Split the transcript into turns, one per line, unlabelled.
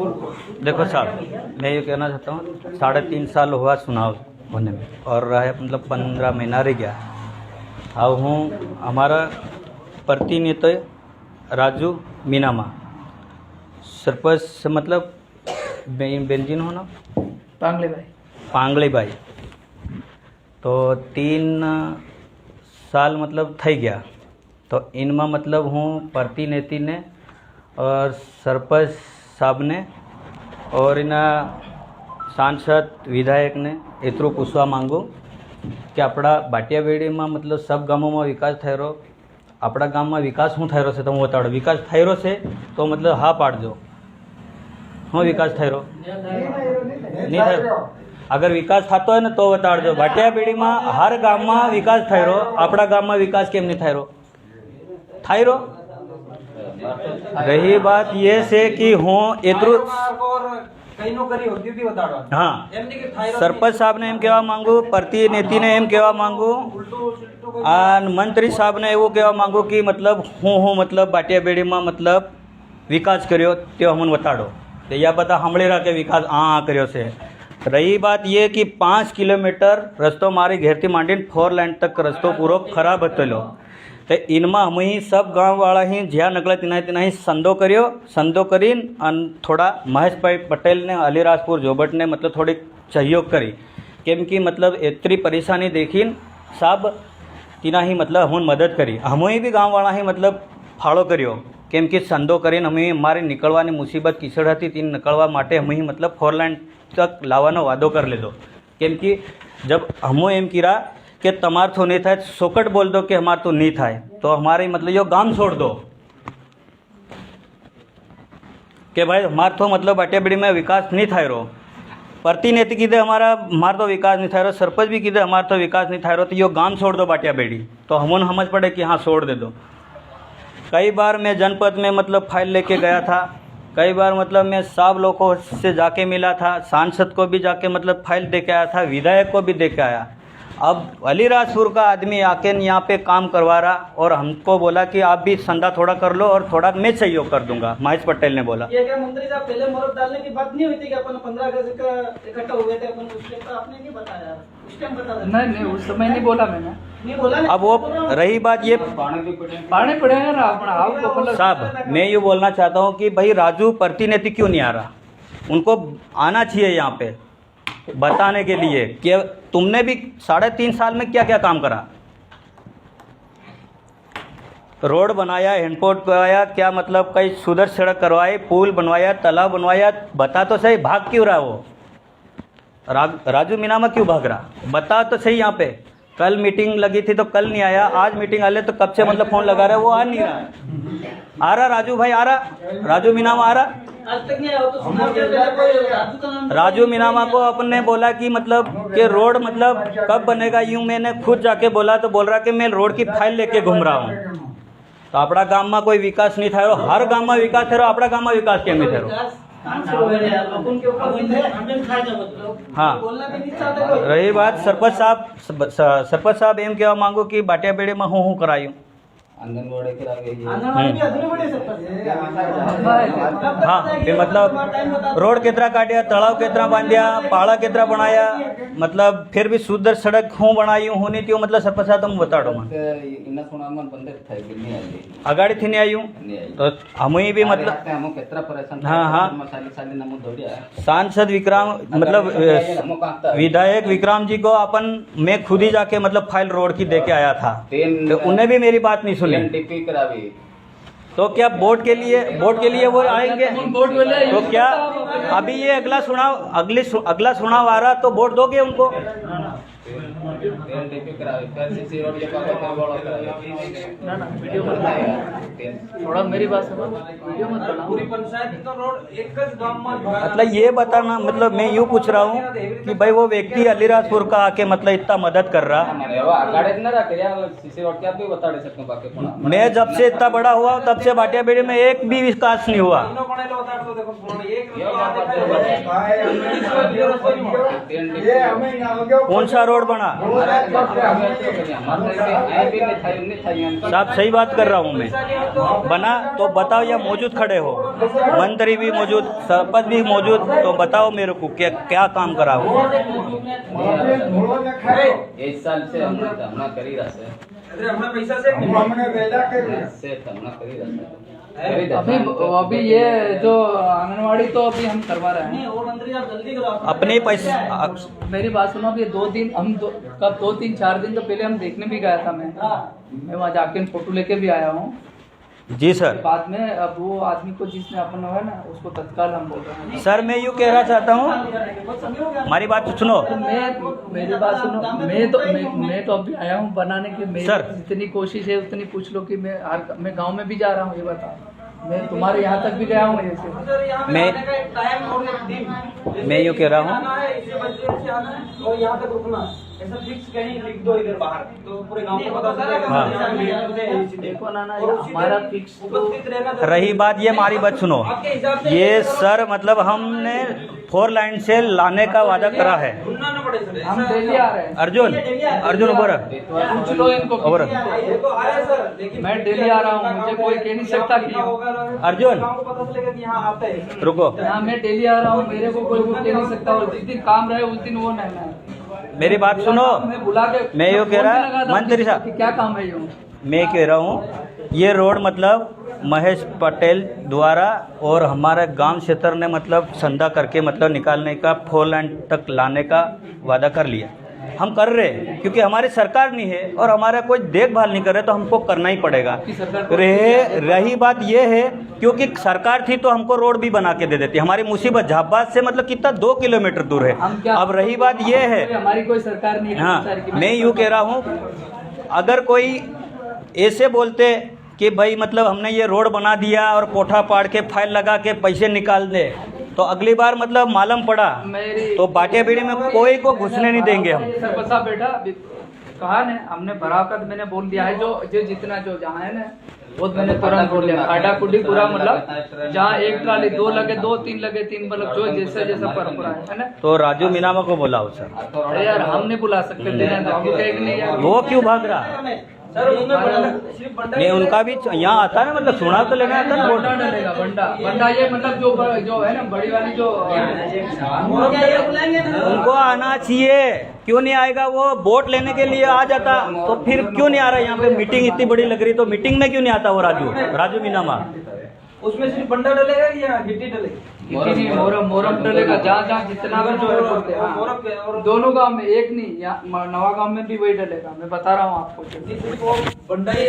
देखो साहब, मैं ये कहना चाहता हूँ 3.5 साल हुआ चुनाव होने में और रहा है मतलब 15 महीना रह गया। अब हूँ हमारा प्रतिनिधि राजू मीनामा सरपंच से मतलब बेंजीन हो ना पांगले भाई तो 3 साल मतलब થઈ ગયા। तो इनमें मतलब हूँ प्रतिनिधि ने और सरपंच साहब ने और इना सांसद विधायक ने एतरू पूछवा मांगू कि अपना बाटियाबेड़ी में मतलब सब गामों में विकास थई रहो, अपना गाम में विकास शू थई रह्यो छे तमे बताड़ो। विकास थई रह्यो छे तो मतलब हाँ पाड़जो। हाँ विकास थई रह्यो नहीं थई रह्यो? अगर विकास थतो है ने तो बताड़जो। बाटियाबेड़ी में हर गाम में विकास थई रह्यो, अपना गाम में विकास केम नहीं थई रह्यो? थई रह्यो। रही बात ये से कि हूँ एतरू हाँ सरपंच साहब ने एम कहवा मांगू, प्रतिनिधि ने एम कहवा मांगू और मंत्री साहब ने एवं कहवा मांगू कि मतलब हूँ मतलब बाटियाबेड़ी में मतलब विकास कर्यो तो हमने बताड़ो। तो या बता हमले रहा के विकास आ कर्यो से। रही बात ये कि 5 किलोमीटर रस्तो मारी घेरती मांडीने 4 लाइन तक रस्तो पूरो खराब हतेलो। तो इनमें हम ही सब गाँव वाला ही ज्યાં नकला तिना ही संदो कर्यो। संदो करीन थोड़ा महेश भाई पटेल ने अलीराजपुर जोबट ने मतलब थोड़ी सहयोग करी केम कि मतलब इतनी परेशानी देखीन सब तिना ही मतलब हमने मदद करी। हम ही भी गाँव वाला ही मतलब फाड़ो कर्यो केम कि संदो करीन हम हमारी निकलवानी मुसीबत कीचड़ हती तीन निकलवा माटे हम ही मतलब 4 लाइन तक लावानो वादो कर लीधो। केम कि जब हम एम कीरा कि तमार तो नहीं थाय सोकट बोल दो कि हमार तो नहीं थाय तो हमारे मतलब यो गाम छोड़ दो कि भाई हमार तो मतलब बाटियाबेड़ी में विकास नहीं थाय रो। प्रतिनिधि कीधे हमार तो विकास नहीं थाय रो, सरपंच भी कीधे हमार तो विकास नहीं थाय रो, तो यो गाम छोड़ दो बाटियाबेड़ी। तो हमने समझ पड़े कि हाँ छोड़ दे दो। कई बार मैं जनपद में मतलब फाइल लेके गया था, कई बार मतलब मैं सब लोगों से जाके मिला था, सांसद को भी जाके मतलब फाइल दे के आया था, विधायक को भी दे के आया। अब अलीराजपुर का आदमी आके यहाँ पे काम करवा रहा और हमको बोला कि आप भी संदा थोड़ा कर लो और थोड़ा मैं सहयोग कर दूंगा। महेश पटेल ने बोला
ये क्या मंत्री साहब पहले मोहर डालने की बात नहीं हुई थी कि अपन 15 अगस्त का इकट्ठा हुए थे अपन उस टाइम? आपने नहीं बताया, उस टाइम बता देना।
नहीं उस समय नहीं बोला मैंने,
नहीं बोला।
अब वो रही बात ये
पानी पड़ेगा ना अपना आपको।
साहब मैं ये बोलना चाहता हूँ कि भाई राजू प्रतिनिधि क्यों नहीं आ रहा? उनको आना चाहिए यहाँ पे बताने के लिए कि तुमने भी 3.5 साल में क्या क्या काम करा। रोड बनाया, हैंडपोर्ट करवाया, क्या मतलब कई सुदर सड़क करवाई, पुल बनवाया, तालाब बनवाया। बता तो सही भाग क्यों रहा वो? राजू मीनामा क्यों भाग रहा? बता तो सही। यहाँ पे कल मीटिंग लगी थी तो कल नहीं आया, आज मीटिंग आले तो कब से मतलब फ़ोन लगा रहा है, वो आ नहीं रहा। आ रहा राजू भाई, आ रहा राजू मीनामा आ रहा।
आज तक नहीं आया तो सुना क्या राजू का नाम?
राजू मीनामा को अपने बोला कि मतलब कि रोड मतलब कब बनेगा, यूं मैंने खुद जाके बोला तो बोल रहा कि मैं रोड की फाइल लेके घूम रहा हूँ। तो अपना गाम में कोई विकास नहीं था, हर गाम में विकास थे, अपना गाम में विकास केम नहीं थे? हाँ रही बात सरपंच साहब एम कहवा मांगू कि बाटियाबेड़ी में हूँ करायूँ
आंगनबाड़ी भी अधूरी बड़ी
हाँ फिर मतलब रोड कितना काटिया, तालाब कितना बांधिया, पाड़ा कितना बनाया, मतलब फिर भी सुंदर सड़क हूँ बनाई हूँ नहीं थी मतलब सरपंच साहब तुम बताड़ो मन अगाड़ी थी नहीं आई हूँ तो हम ही भी मतलब हाँ हाँ सांसद विक्रम मतलब विधायक विक्रम जी को अपन मैं खुद ही जाके मतलब फाइल रोड की दे के आया था, तो उन्हें भी मेरी बात नहीं सुनी। तो क्या वोट के लिए वो आएंगे? तो क्या अभी ये अगला चुनाव आ रहा तो वोट दोगे उनको?
थोड़ा मेरी बात सुनो, वीडियो मत बनाओ।
पूरी पंचायत तो रोड एक गांव में
मतलब ये बताना, मतलब मैं यूँ पूछ रहा हूँ कि भाई वो व्यक्ति अलीराजपुर का आके मतलब इतना मदद कर रहा। मैं जब से इतना बड़ा हुआ तब से बाटियाबेड़ी में एक भी विकास नहीं हुआ। कौन सा रोड बना? साहब सही बात कर रहा हूँ मैं, बना तो बताओ, या मौजूद खड़े हो, मंत्री भी मौजूद, सरपंच भी मौजूद, तो बताओ मेरे को क्या क्या काम करा हो?
1 साल से हमने करी रहा से
अभी ये जो आंगनवाड़ी तो अभी हम करवा रहे हैं।
नहीं वो मंत्री आप जल्दी करो।
अपने पैसे
मेरी बात सुनो, अभी 2 दिन हम कब 2-3-4 दिन तो पहले हम देखने भी गया था। मैं वहाँ जाके फोटो लेके भी आया हूँ।
जी सर।
बाद में अब वो आदमी को जिसने अपन है ना, उसको तत्काल हम बोल रहे हैं।
सर मैं यूँ कहना चाहता हूँ, हमारी बात तो सुनो।
तो मेरी बात सुनो, मैं तो अभी आया हूँ बनाने की। मेरी
सर।
जितनी कोशिश है उतनी पूछ लो कि मैं गांव में भी जा रहा हूँ, ये बताओ। मैं तुम्हारे यहाँ तक भी गया हूँ ऐसे।
मैं यूँ कह रहा हूँ,
और यहाँ तक रुकना ऐसा फिक्स कहीं लिख दो इधर बाहर, तो पूरे गांव को पता चलेगा।
देखो ना हमारा फिक्स तो
रही बात ये, हमारी बात सुनो, ये सर मतलब हमने 4 लाइन से लाने का वादा करा है।
हम डेली आ रहे हैं।
अर्जुन उबर
पूछ लो इनको।
और
मैं डेली आ रहा हूँ, मुझे कोई कह नहीं सकता कि
अर्जुन रुको,
हाँ मैं डेली आ रहा हूँ, मेरे को कोई कह नहीं सकता। और जिस दिन काम रहे उस दिन वो नहीं है।
मेरी बात सुनो,
मैं बुला के
मैं यूँ कह रहा, मंत्री साहब
कि क्या काम है यूँ।
मैं कह रहा हूँ, ये रोड मतलब महेश पटेल द्वारा और हमारे गांव क्षेत्र ने मतलब संधा करके मतलब निकालने का 4 लाइन तक लाने का वादा कर लिया। हम कर रहे हैं क्योंकि हमारी सरकार नहीं है और हमारा कोई देखभाल नहीं कर रहे, तो हमको करना ही पड़ेगा। रही बात ये है, क्योंकि सरकार थी तो हमको रोड भी बना के दे देती। हमारी मुसीबत झाबाद से मतलब कितना 2 किलोमीटर दूर है। अब रही बात ये है,
हमारी कोई सरकार नहीं है।
हाँ मैं यूँ कह रहा हूँ, अगर कोई ऐसे बोलते कि भाई मतलब हमने ये रोड बना दिया और कोठा पाड़ के फाइल लगा के पैसे निकाल दे, तो अगली बार मतलब मालूम पड़ा तो बाटिया बीड़ी में कोई को घुसने नहीं देंगे हम।
सरपंच साहब बेटा कहा ने हमने बराबर मैंने बोल दिया है, जो जितना जो जहाँ है ना वो मैंने तुरंत बोल दिया। खाडा कुडी पूरा मतलब जहाँ 1 ट्राली 2 लगे 2 3 लगे 3 मतलब जो जैसा परंपरा है ना।
तो राजू मीनामा को बुलाओ सर।
अरे यार हम नहीं बुला सकते, देना तो हमको कहेंगे नहीं यार।
वो क्यों भाग रहा? नहीं उनका भी यहाँ आता है ना, मतलब सुना तो लेना आता है ना।
बंडा डलेगा बंडा ये मतलब जो है ना बड़ी वाली जो
उनको आना चाहिए, क्यों नहीं आएगा? वो वोट लेने के लिए आ जाता, तो फिर क्यों नहीं आ रहा? यहाँ पे मीटिंग इतनी बड़ी लग रही, तो मीटिंग में क्यों नहीं आता वो राजू मीनामा?
उसमें सिर्फ बंडा डलेगा या गिट्टी डलेगी?
गिट्टी नहीं, मोरम डलेगा। जहाँ जितना भी जो है बोलते हैं, दोनों गांव में, एक नहीं, नवा गांव में भी वही डलेगा। मैं बता रहा हूँ आपको।
बंडा ही